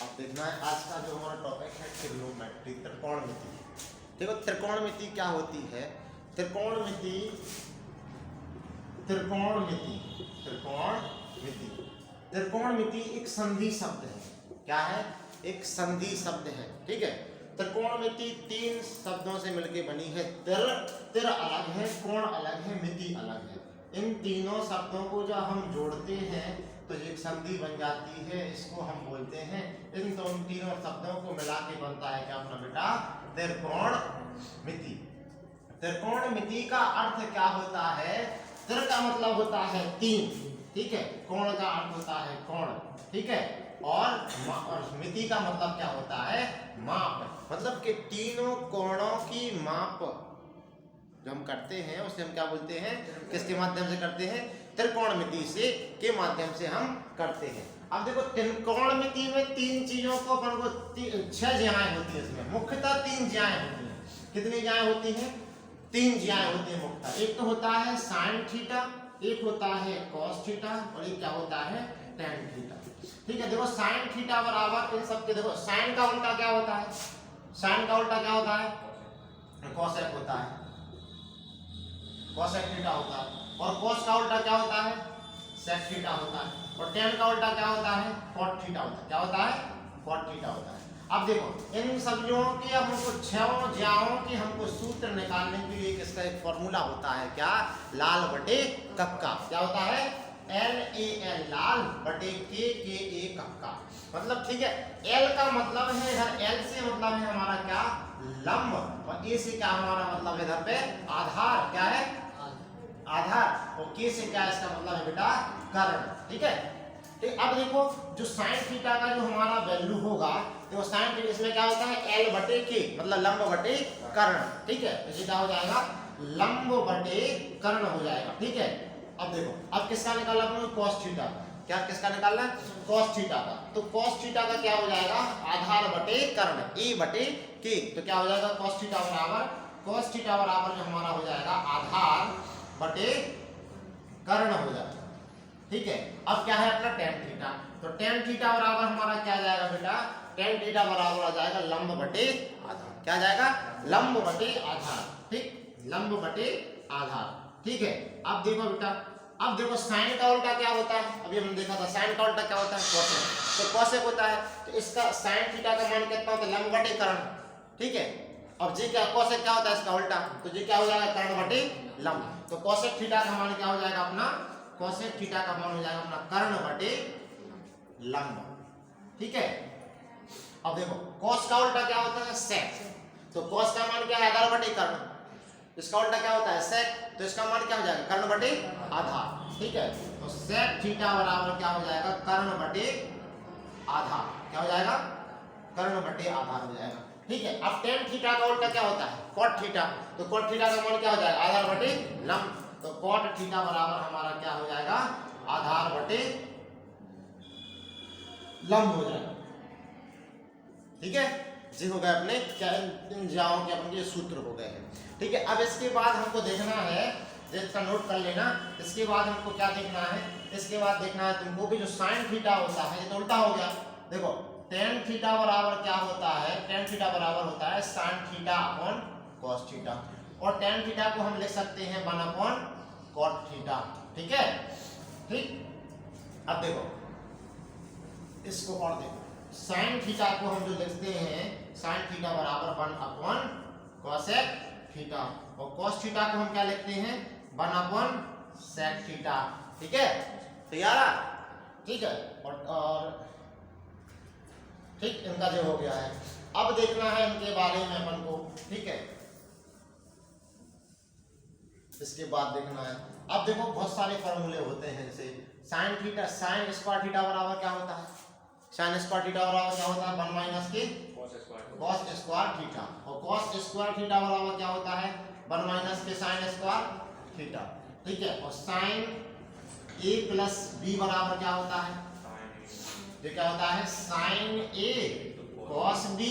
अब देखना है आज का जो हमारा टॉपिक है ट्रिग्नोमेट्री, त्रिकोणमिति। देखो त्रिकोणमिति क्या होती है। त्रिकोणमिति त्रिकोणमिति त्रिकोणमिति त्रिकोणमिति एक संधि शब्द है। क्या है? एक संधि शब्द है। ठीक है। त्रिकोणमिति तीन शब्दों से मिलकर बनी है। तिर अलग है, कोण अलग है, मिति अलग है। इन तीनों शब्दों को जब हम जोड़ते हैं तो एक संधि बन जाती है, इसको हम बोलते हैं। इन तीनों शब्दों को मिला के बनता है क्या अपना बेटा? त्रिकोणमिति। त्रिकोणमिति का अर्थ क्या होता है? तिर का मतलब होता है तीन, ठीक है। कोण का अर्थ होता है कोण, ठीक है। और मिति का मतलब क्या होता है? माप। मतलब कि तीनों कोणों की माप जो हम करते हैं उसे हम क्या बोलते हैं? किसके माध्यम से करते हैं? त्रिकोणमिति से के माध्यम से हम करते हैं। अब देखो त्रिकोणमिति में तीन चीजों को अपन को 6 ज्याएं होती है। इसमें मुख्यतः 3 ज्याएं होती हैं। कितनी ज्याएं होती हैं? 3 ज्याएं होती है मुख्यतः। एक तो होता है साइन थीटा, एक होता है कॉस थीटा और एक क्या होता है? Tan theta. ठीक है। देखो साइन थीटा बराबर इन सब के, देखो साइन का उल्टा क्या होता है? साइन का उल्टा क्या होता है? कोसेक होता है, कोसेक थीटा होता है। और cos का उल्टा क्या होता है? sec थीटा होता है। और tan का उल्टा क्या होता है? cot थीटा होता है। क्या होता है? cot थीटा होता है। अब देखो इन सब्जियों की अब हमको 6 ज्याओं की हमको सूत्र निकालने के लिए किसका एक फॉर्मूला होता है? क्या? लाल बटे कप का। क्या होता है? LAL, लाल बटे KA कप का। मतलब ठीक है। L का मतलब है इधर, L से मतलब है हमारा क्या? लंब। और A से क्या हमारा मतलब है इधर पे? आधार। क्या है? आधार। और K से क्या इसका मतलब है बेटा? कर्ण। ठीक है। ठीक। अब देखो जो साइन थीटा का जो हमारा वैल्यू होगा, तो साइन थीटा इसमें क्या होता है? L बटे K, मतलब लंब बटे कर्ण। ठीक है। तो क्या हो जाएगा? लंब बटे कर्ण हो जाएगा। ठीक है। अब देखो अब किसका निकालना अपने? cos theta. क्या किसका निकालना है? cos थीटा का। तो cos थीटा का क्या हो जाएगा? आधार बटे कर्ण, A बटे K। तो क्या हो जाएगा? cos थीटा बराबर जो हमारा हो जाएगा आधार बटे कर्ण हो जाएगा। ठीक है। अब क्या है अपना? tan theta. तो tan थीटा बराबर हमारा क्या जाएगा बेटा? tan थीटा बराबर आ जाएगा लंब बटे आधार। क्या जाएगा? लंब बटे आधार। ठीक, लंब बटे आधार। ठीक है। अब देखो बेटा, अब देखो साइन का उल्टा क्या होता है? अभी हमने देखा था साइन का उल्टा क्या होता है? कोसेक। तो कोसेक होता है। तो इसका साइन थीटा का मान कितना होता है? लंब बटे कर्ण। ठीक है। अब जी क्या कोसेक क्या होता है? इसका उल्टा। तो जी क्या हो जाएगा? कर्ण बटे लंब। तो कोसेक थीटा का मान क्या हो जाएगा अपना? कोसेक थीटा का मान हो जाएगा अपना कर्ण बटे लंब। ठीक है। अब देखो cos का उल्टा क्या होता है? sec। तो cos का मान क्या है? आधार बटे कर्ण। इसका उल्टा क्या होता है? sec। तो इसका मान क्या हो जाएगा? कर्ण बटे आधार। ठीक है। तो sec थीटा बराबर क्या हो जाएगा? कर्ण बटे आधार। क्या हो जाएगा? कर्ण बटे आधार हो जाएगा। ठीक है। अब tan थीटा का उल्टा क्या होता है? cot theta. तो cot थीटा का मान क्या हो जाएगा? आधार बटे लंब। तो cot थीटा बराबर हमारा क्या हो जाएगा? आधार बटे लंब हो जाएगा। ठीक है जी। हो गए अपने क्या जाओ के अपने सूत्र हो गए हैं। ठीक है। अब इसके बाद हमको देखना है, इसका नोट कर लेना। इसके बाद हमको क्या देखना है? इसके बाद देखना है तुमको कि जो साइन थीटा होता है, ये तो उल्टा हो गया। देखो tan थीटा बराबर क्या होता है? tan थीटा बराबर होता है sin theta upon cos theta. और tan थीटा को हम लिख सकते हैं 1 अपॉन cot थीटा। ठीक है। ठीक। अब देखो इसको और देखो, साइन थीटा को हम जो लिखते हैं, साइन थीटा बराबर 1 अपॉन कोसेक थीटा। और cos थीटा को हम क्या लिखते हैं? 1 अपॉन sec थीटा। ठीक है। तैयार है? ठीक है। और ठीक इनका जो हो गया है। अब देखना है इनके बारे में अपन को। ठीक है। इसके बाद देखना है, अब देखो बहुत सारे फॉर्मूले होते हैं। जैसे sine theta, sine square theta बराबर क्या होता है? साइन स्क्वायर थीटा बराबर क्या होता है? 1 माइनस के cos स्क्वायर थीटा। और cos स्क्वायर थीटा बराबर क्या होता है? 1 माइनस के साइन स्क्वायर थीटा। ठीक है। और साइन a प्लस b बराबर क्या होता है? ये क्या होता है? Sine a cos b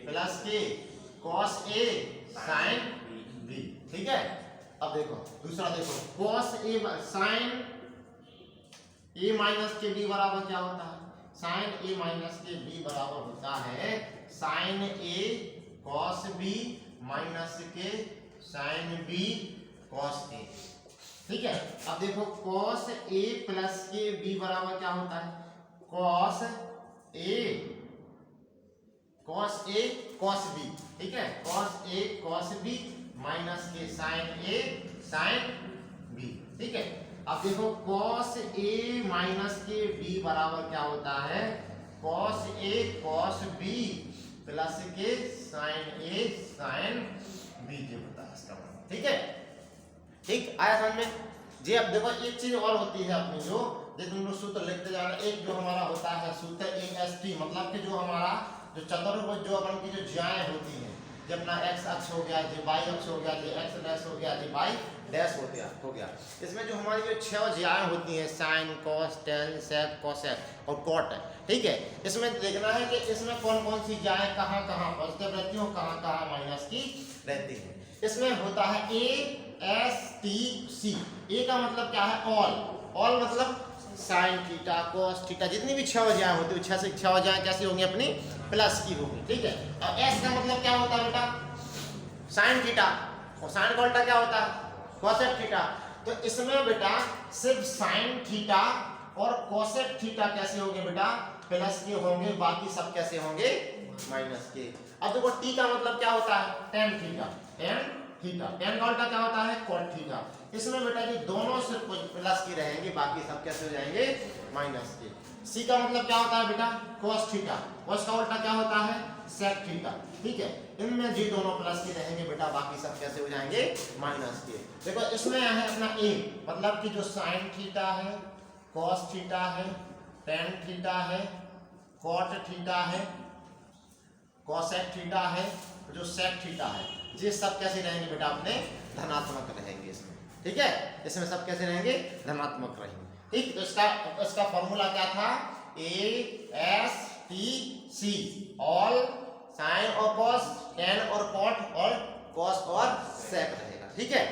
plus के cos a साइन b। ठीक है। अब देखो दूसरा देखो, cos a sine a minus के b बराबर क्या होता है? साइन ए माइनस के बी बराबर होता है sine A cos B minus के साइन बी कॉस ए। ठीक है, अब देखो कॉस ए प्लस के बी बराबर क्या होता है, कॉस ए कॉस बी। ठीक है, cos A cos B minus के साइन ए साइन बी। ठीक है, अब देखो कॉस ए माइनस के बी बराबर क्या होता है, cos A cos B plus के साइन ए साइन बी जो होता है इसका मतलब। ठीक है, ठीक आया समझ में जी। अब देखो एक चीज और होती है अपनी जो तुम लोग सूत्र लिखते जाना, एक जो हमारा होता है सूत्र AST, मतलब कि जो हमारा जो चतुर्भुज जो अपन की जो ज्याएं होती हैं, जब अपना x अक्ष हो गया, जी y अक्ष हो गया, जी x डैश हो गया, जी y डैश हो गया। इसमें जो हमारी जो 6 ज्याएं होती हैं sine cos tan sec cosec और कॉट है। ठीक है, इसमें देखना है कि इसमें कौन कौन सी ज्याएं कहाँ कहाँ पॉजिटिव रहती हैं और कहाँ कहाँ माइनस की रहती हैं। इसमें होता है ASTC। ए का मतलब क्या है, ऑल मतलब साइन थीटा कॉस थीटा, जितनी भी 6 ज्याएं होती है 6 से 6 ज्याएं कैसी होंगी अपनी प्लस की होगी। ठीक है, और एस का मतलब क्या होता है बेटा, साइन थीटा, और साइन का उल्टा क्या होता है, कोसेक थीटा। तो इसमें बेटा सिर्फ साइन थीटा और कोसेक थीटा कैसे होंगे बेटा, प्लस के होंगे, बाकी सब कैसे होंगे, माइनस के। अब देखो टी का मतलब क्या होता है, टेन थीटा, टेन का उल्टा क्या होता है, कॉट थीटा। इसमें बेटा ये दोनों सिर्फ प्लस की रहेंगे, बाकी सब कैसे हो जाएंगे, माइनस के। सी का मतलब क्या होता है बेटा, cos थीटा, cos का उल्टा क्या होता है, sec थीटा। ठीक है, इनमें जी दोनों प्लस के रहेंगे बेटा, बाकी सब कैसे हो जाएंगे, माइनस के। देखो इसमें है अपना a, मतलब कि जो sin थीटा है, cos थीटा है, tan थीटा है, cot थीटा है, cosec थीटा है, जो sec थीटा है, ये सब कैसे रहेंगे बेटा, अपने धनात्मक रहेंगे इसमें। ठीक है, इसमें सब कैसे रहेंगे, धनात्मक रहेंगे। ठीक, तो इसका फॉर्मूला क्या था, ASTC, ऑल साइन और कॉस, टेन और कॉट और कॉस और सेक रहेगा। ठीक है,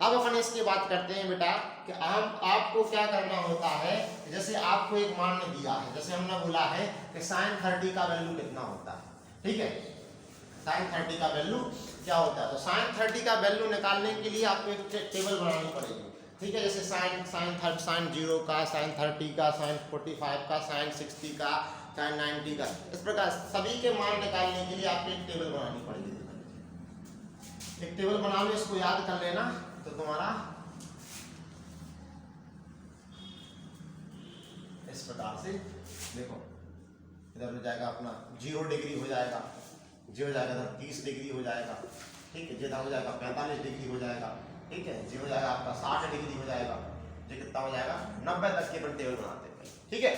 अब अपन इसकी बात करते हैं बेटा कि आपको क्या करना होता है। जैसे आपको एक मान दिया है, जैसे हमने बोला है कि साइन 30 का वैल्यू कितना होता है। ठीक है, साइन 30 का वैल्यू क्या होता है, तो साइन 30 का वैल्यू निकालने के लिए आपको एक टेबल बनानी पड़ेगी। ठीक है, जैसे साइन 0 का, साइन 30 का, साइन 45 का, साइन 60 का, साइन 90 का, इस प्रकार सभी के मान निकालने के लिए आपको एक टेबल बनानी पड़ेगी। एक टेबल बना लो, इसको याद कर लेना, तो तुम्हारा इस प्रकार से देखो, इधर हो जाएगा अपना 0 डिग्री हो जाएगा, जी हो जाएगा इधर 30 डिग्री हो जाएगा। ठीक है, जिधर हो जाएगा 45 डिग्री हो जाएगा। ठीक है, जी हो जाएगा आपका 60 डिग्री हो जाएगा, जी कितना हो जाएगा 90 तक के अपन टेबल बनाते हैं। ठीक है,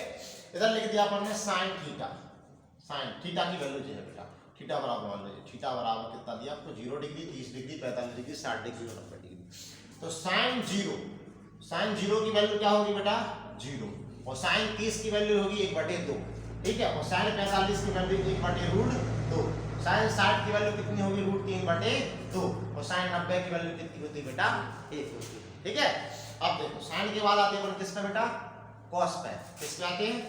इधर लिख दिया अपन ने साइन थीटा, साइन थीटा की वैल्यू जो है बेटा, थीटा बराबर मान लीजिए, थीटा बराबर कितना दिया आपको, 0 डिग्री 30 डिग्री 45 डिग्री 60 डिग्री और 90 डिग्री। तो साइन 0 की वैल्यू क्या होगी बेटा, 0, और साइन 30 की वैल्यू होगी 1/2। ठीक है, और साइन 45 की वैल्यू 1/√2, साइन 60 की वैल्यू कितनी होगी, √3/2, और साइन 90 की वैल्यू कितनी होती है बेटा, 1 होती है। ठीक है, अब देखो साइन के बाद आते हैं किस पे बेटा, कॉस पे। किस पे आते हैं,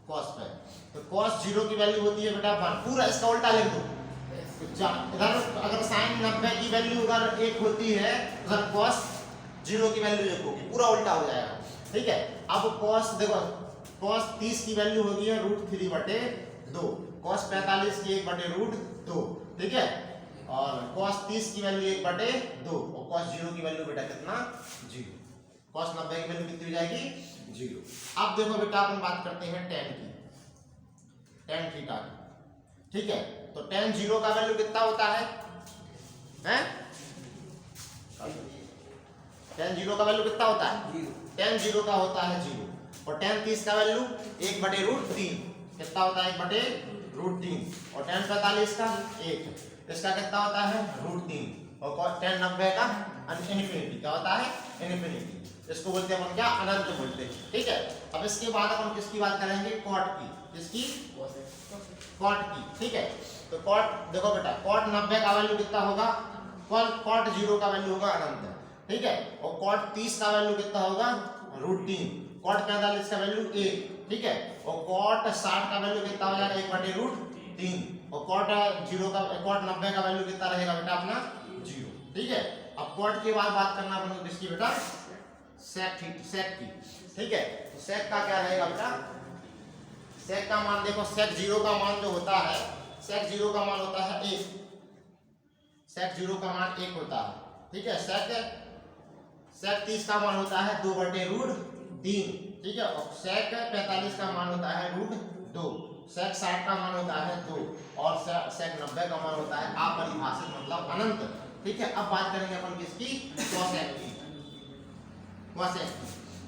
कॉस पे। तो कॉस 0 की वैल्यू होती है बेटा 1, पूरा इसका उल्टा लिख दो। इधर अगर साइन 90 की वैल्यू अगर 1 होती है, उधर कॉस 0 की वैल्यू 1 होगी, पूरा उल्टा हो जाएगा। ठीक है, अब कॉस देखो, कॉस 30 की वैल्यू होगी है √3/2, कॉस 45 की 1/√2। ठीक है, और कॉस 30 की वैल्यू 1/2, और कॉस 0 की वैल्यू बेटा कितना, 0। कॉस 90 की वैल्यू कितनी हो जाएगी, 0। अब देखो बेटा अपन बात करते हैं टेन की, टेन थीटा की। ठीक है, तो टेन 0 का वैल्यू कितना होता है, टेन 0 का वैल्यू कितना होता है, टेन 0 का होता है 0, और टेन 30 का वैल्यू 1/√3 कितना होता है, 1/√3, और टेन 45 का 1, इसका कितना होता है, √3, और टेन 90 का इन्फिनिटी क्या होता है, इन्फिनिटी। इसको बोलते हैं अपन क्या, अनंत बोलते हैं। ठीक है, अब इसके बाद अपन किसकी बात करेंगे, कॉट की। किसकी, कॉट की। ठीक है, तो कॉट देखो बेटा, कॉट 90 का वैल्यू कितना होगा, कॉट 0 का वैल्यू होगा अनंत। ठीक है, और कॉट 30 का वैल्यू कितना होगा, √3, कॉट 45 का वैल्यू 1, ठीक है, और कॉट 60 का वैल्यू कितना हो जाएगा 1/√3, और कॉट 90 का वैल्यू कितना रहेगा बेटा अपना 0, ठीक है। अब कॉट के बाद बात करना अपन को किसकी बेटा, सेक की, ठीक है। तो सेक का क्या रहेगा बेटा, सेक का मान देखो, सेक 0 का मान जो होता है, सेक 0 का मान होता है 1, सेक 0 का मान 1 होता है, ठीक है। सेक 30 का मान होता है 2/√3, ठीक है, और सेक 45 का मान होता है √2, सेक 60 का मान होता है 2, और सेक 90 का मान होता है अपरिभाषित मतलब अनंत, ठीक है। अब बात करेंगे अपन किसकी, कोसेक की,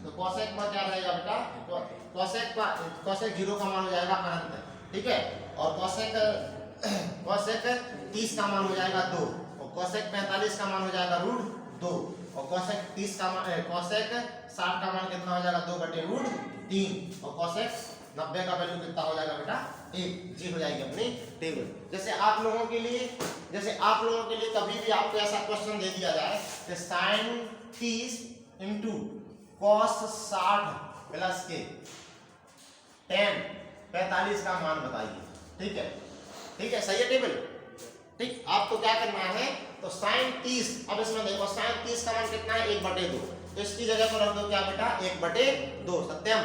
तो कोसेक में क्या रहेगा बेटा, कोसेक 0 का मान हो जाएगा अनंत, ठीक है, और कोसेक 30 का मान हो जाएगा 2, और कोसेक 45 का मान हो जाएगा √2, और कोसेक 60 का मान कितना हो जाएगा 2/√3, और कोसेक 90 का वैल्यू कितना हो जाएगा बेटा 1, जी हो जाएगी अपनी टेबल। जैसे आप लोगों के लिए कभी भी आपको ऐसा क्वेश्चन दे दिया जाए कि sin 30 इंटू cos 60 प्लस के tan 45 का मान बताइए, ठीक है, सही है टेबल, ठीक। आपको क्या करना है, तो sin 30, अब इसमें देखो sin 30 का मान कितना है 1/2, तो इसकी जगह पर रख दो क्या बेटा 1/2, सत्यम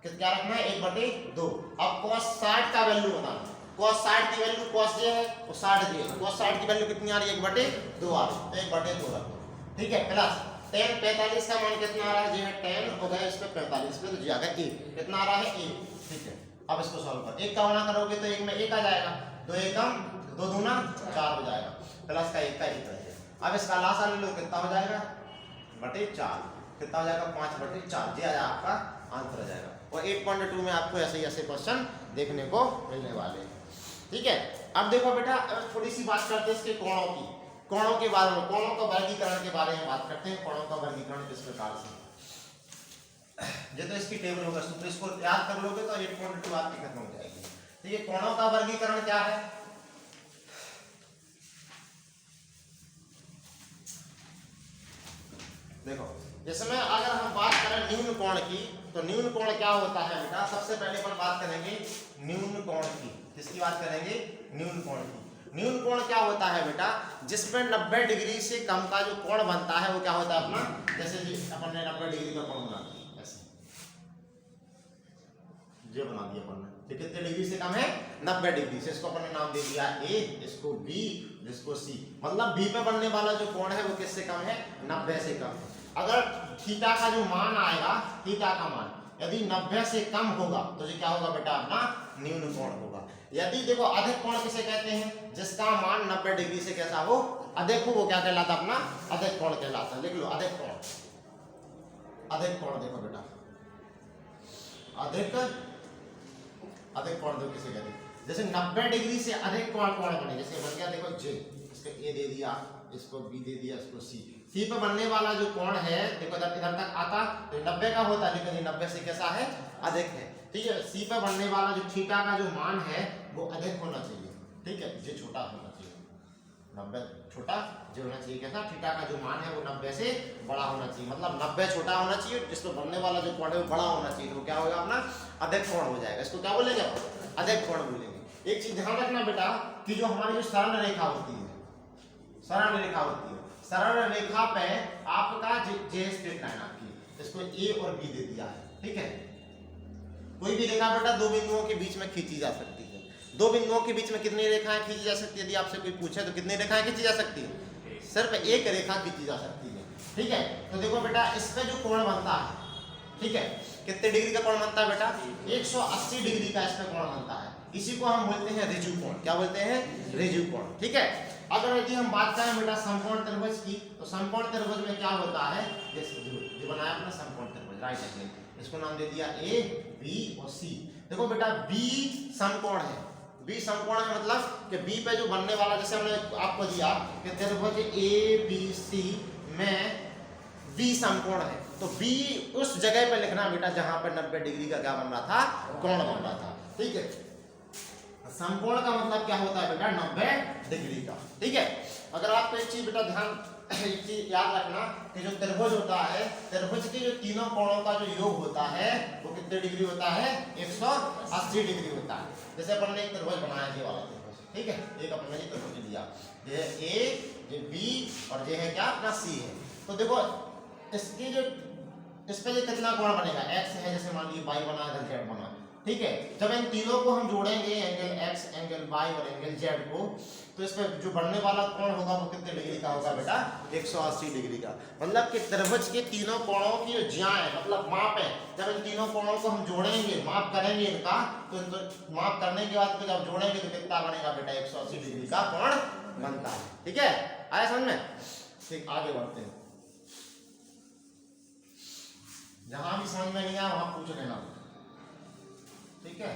क्या रखना है 1/2। अब cos 60 का वैल्यू बताना, cos 60 की वैल्यू cos जे है वो 60 जे है, cos 60 की वैल्यू कितनी आ रही है 1/2 आ रही है, 1/2 रख दो, ठीक है, प्लस tan 45 का मान कितना आ रहा है, जो है tan हो गया इस पे 45 पे, तो जी आ गया 1, कितना आ रहा है 1, ठीक है। अब इसको सॉल्व कर, 1 का गुणा करोगे तो 1 में 1 आ जाएगा, 2 एकम 2 दूना 4 हो जाएगा, प्लस का 1 का 1 रहेगा। अब इसका लासा ले लो, कितना हो जाएगा 4, कितना हो जाएगा 5/4, जी आ आपका आंसर आ जाएगा। और 8.2 में आपको ऐसे क्वेश्चन देखने को मिलने वाले हैं, ठीक है। अब देखो बेटा थोड़ी सी बात करते हैं इसके कोणों के बारे में, कोणों का वर्गीकरण के बारे में बात करते हैं। कोणों का वर्गीकरण किस प्रकार से, ये तो इसकी टेबल होगा, तो इसको याद कर लोगे तो 8.2 आपकी खत्म हो जाएगी, ठीक है। कोणों का वर्गीकरण क्या है, देखो जिसमें अगर हम बात करें न्यून कोण की, तो न्यून कोण क्या होता है बेटा, सबसे पहले अपन बात करेंगे न्यून कोण की, किसकी बात करेंगे, न्यून कोण की। न्यून कोण क्या होता है बेटा, जिसमें 90 डिग्री से कम का जो कोण बनता है वो क्या होता है अपना, जैसे अपन ने 90 डिग्री का कोण बना दिया ऐसे, जो बना दिया अपन ने, तो कितने डिग्री से कम है 90 डिग्री से, इसको अपन ने नाम दे दिया A, इसको B, इसको C, मतलब B पे बनने वाला जो कोण है वो किससे कम है 90 से कम है। अगर थीटा का जो मान आएगा, थीटा का मान यदि 90 से कम होगा तो ये क्या होगा बेटा अपना न्यून कोण होगा। यदि देखो अधिक कोण किसे कहते हैं, जिसका मान 90 डिग्री से कैसा हो अधिक हो, वो क्या कहलाता अपना अधिक कोण कहलाता है। लिख लो अधिक कोण, देखो बेटा अधिक कोण दो किसे कहते हैं, जैसे 90 डिग्री से अधिक कोण बने, जैसे बन गया देखो J, इसको A दे दिया, इसको B दे दिया, इसको C पे बनने वाला जो कोण है देखो इधर तक आता तो 90 का होता, लेकिन ये 90 से कैसा है अधिक है, ठीक है। C पे बनने वाला जो थीटा का जो मान है वो अधिक होना चाहिए, ठीक है, ये छोटा होना चाहिए, 90 छोटा जो होना चाहिए, कैसा थीटा का जो मान है वो 90 से बड़ा होना चाहिए, मतलब 90 छोटा होना चाहिए, जिसको बनने वाला जो कोण है वो बड़ा होना चाहिए, तो क्या होगा अपना अधिक कोण हो जाएगा। इसको क्या बोलेंगे, अधिक कोण बोलेंगे। एक चीज ध्यान रखना बेटा कि जो हमारी जो सरल रेखा होती है, सरल रेखा पे आपका जे स्ट्रेट लाइन आपकी, इसको A और B दे दिया है, ठीक है। कोई भी रेखा बेटा दो बिंदुओं के बीच में खींची जा सकती है, दो बिंदुओं के बीच में कितनी रेखाएं खींची जा सकती है, यदि आपसे कोई पूछे तो कितनी रेखाएं खींची जा सकती है, सिर्फ एक रेखा खींची जा सकती है, ठीक है। तो देखो बेटा इस पे जो कोण बनता है, ठीक है, कितने डिग्री का कोण बनता है बेटा 180 डिग्री का इस पे कोण बनता है, इसी को हम बोलते हैं ऋजु कोण। क्या बोलते हैं, ऋजु कोण, ठीक है। अगर यदि हम बात करें बेटा समकोण त्रिभुज की, तो समकोण त्रिभुज में क्या होता है, जो बनाया अपना समकोण त्रिभुज राइट एंगल, इसको नाम दे दिया A, B और C। देखो बेटा B समकोण है, B समकोण है मतलब कि B पे जो बनने वाला, जैसे हमने आपको दिया कि त्रिभुज ABC में B समकोण है, तो B उस जगह पे लिखना बेटा जहां पर 90 डिग्री का क्या बन रहा था, कोण बन रहा था, ठीक है। समकोण का मतलब क्या होता है बेटा 90 डिग्री का, ठीक है। अगर आपको एक चीज बेटा ध्यान एक चीज याद रखना कि जो त्रिभुज होता है, त्रिभुज के जो तीनों कोणों का जो योग होता है वो कितने डिग्री होता है? 180 डिग्री होता है। जैसे अपन ने एक त्रिभुज बनाया, ये वाला त्रिभुज, ठीक है, एक अपन ने ये त्रिभुज लिया, ये ए, ये बी और ये है क्या अपना सी है। तो देखो इसकी जो इस पे ये कितना कोण बनेगा? x है, जैसे मान लीजिए y बना, इधर z बना, ठीक है। जब इन तीनों को हम जोड़ेंगे, एंगल x, एंगल y और एंगल z को, तो इस पे जो बनने वाला कोण होगा वो कितने डिग्री का होगा बेटा? 180 डिग्री का। मतलब कि त्रिभुज के तीनों कोणों की जो ज्या है, मतलब माप है, जब इन तीनों कोणों को हम जोड़ेंगे, माप करेंगे इनका, तो इनको माप करने के बाद जब जोड़ेंगे तो कितना बनेगा बेटा? 180 डिग्री का कोण बनता है। ठीक है, आया समझ में? ठीक, आगे बढ़ते हैं। जहां भी समझ में नहीं आया वहां पूछ लेना, ठीक है।